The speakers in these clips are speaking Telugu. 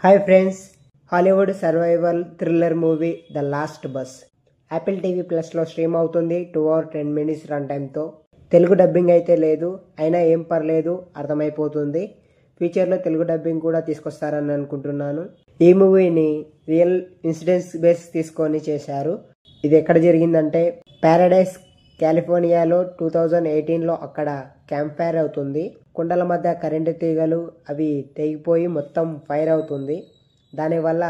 Hi friends, Hollywood survival thriller movie the last bus Apple TV ప్లస్లో స్ట్రీమ్ అవుతుంది. 2 hours 10 minutes రన్ టైంతో. తెలుగు డబ్బింగ్ అయితే లేదు, అయినా ఏం పర్లేదు, అర్థమైపోతుంది. ఫ్యూచర్లో తెలుగు డబ్బింగ్ కూడా తీసుకొస్తారని అనుకుంటున్నాను. ఈ మూవీని రియల్ ఇన్సిడెంట్స్ బేస్ తీసుకొని చేశారు. ఇది ఎక్కడ జరిగిందంటే పారడైస్ కాలిఫోర్నియాలో 2018లో అక్కడ క్యాంప్ ఫైర్ అవుతుంది. కుండల మధ్య కరెంటు తీగలు అవి తెగిపోయి మొత్తం ఫైర్ అవుతుంది. దానివల్ల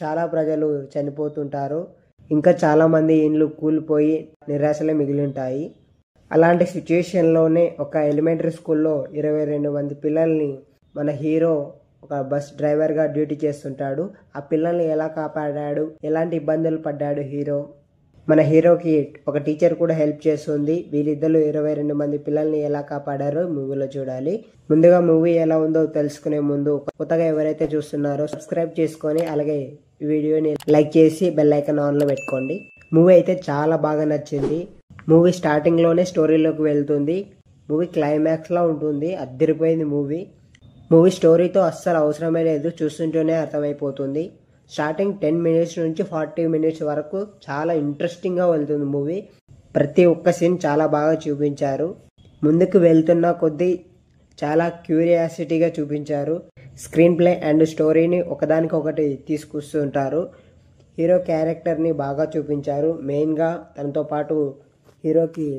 చాలా ప్రజలు చనిపోతుంటారు. ఇంకా చాలామంది ఇండ్లు కూలిపోయి నిరాశలే మిగిలి ఉంటాయి. అలాంటి సిచ్యుయేషన్లోనే ఒక ఎలిమెంటరీ స్కూల్లో 22 మంది పిల్లల్ని మన హీరో ఒక బస్ డ్రైవర్గా డ్యూటీ చేస్తుంటాడు. ఆ పిల్లల్ని ఎలా కాపాడాడు, ఎలాంటి ఇబ్బందులు పడ్డాడు హీరో. మన హీరోకి ఒక టీచర్ కూడా హెల్ప్ చేస్తుంది. వీళ్ళిద్దరు 22 మంది పిల్లల్ని ఎలా కాపాడారో మూవీలో చూడాలి. ముందుగా మూవీ ఎలా ఉందో తెలుసుకునే ముందు కొత్తగా ఎవరైతే చూస్తున్నారో సబ్స్క్రైబ్ చేసుకొని అలాగే ఈ వీడియోని లైక్ చేసి బెల్ ఐకాన్ ఆన్లో పెట్టుకోండి. మూవీ అయితే చాలా బాగా నచ్చింది. మూవీ స్టార్టింగ్లోనే స్టోరీలోకి వెళ్తుంది. మూవీ క్లైమాక్స్లో ఉంటుంది. అద్దరిపోయింది మూవీ. మూవీ స్టోరీతో అస్సలు అవసరమే లేదు, చూస్తుంటేనే అర్థమైపోతుంది. స్టార్టింగ్ 10 minutes నుంచి 40 minutes వరకు చాలా ఇంట్రెస్టింగ్గా వెళ్తుంది మూవీ. ప్రతి ఒక్క సీన్ చాలా బాగా చూపించారు. ముందుకు వెళ్తున్న కొద్దీ చాలా క్యూరియాసిటీగా చూపించారు. స్క్రీన్ ప్లే అండ్ స్టోరీని ఒకదానికొకటి తీసుకొస్తుంటారు. హీరో క్యారెక్టర్ని బాగా చూపించారు. మెయిన్గా తనతో పాటు హీరోకి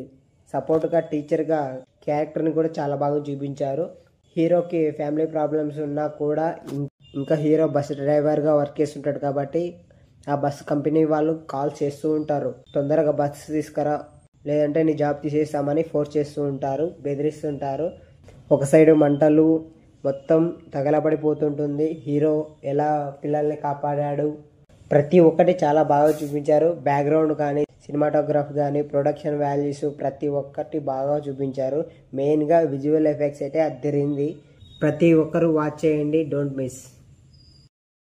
సపోర్ట్గా టీచర్గా క్యారెక్టర్ని కూడా చాలా బాగా చూపించారు. హీరోకి ఫ్యామిలీ ప్రాబ్లమ్స్ ఉన్నా కూడా ఇంకా హీరో బస్ డ్రైవర్గా వర్క్ చేస్తుంటాడు కాబట్టి ఆ బస్ కంపెనీ వాళ్ళు కాల్ చేస్తూ ఉంటారు, తొందరగా బస్సు తీసుకురా లేదంటే నీ జాబ్ తీసేస్తామని ఫోర్స్ చేస్తూ ఉంటారు, బెదిరిస్తుంటారు. ఒక సైడ్ మంటలు మొత్తం తగలబడిపోతుంటుంది. హీరో ఎలా పిల్లల్ని కాపాడాడు ప్రతి ఒక్కటి చాలా బాగా చూపించారు. బ్యాక్గ్రౌండ్ కానీ సినిమాటోగ్రాఫ్ కానీ ప్రొడక్షన్ వాల్యూస్ ప్రతి ఒక్కటి బాగా చూపించారు. మెయిన్గా విజువల్ ఎఫెక్ట్స్ అయితే అద్దరింది. ప్రతి ఒక్కరు వాచ్ చేయండి, డోంట్ మిస్.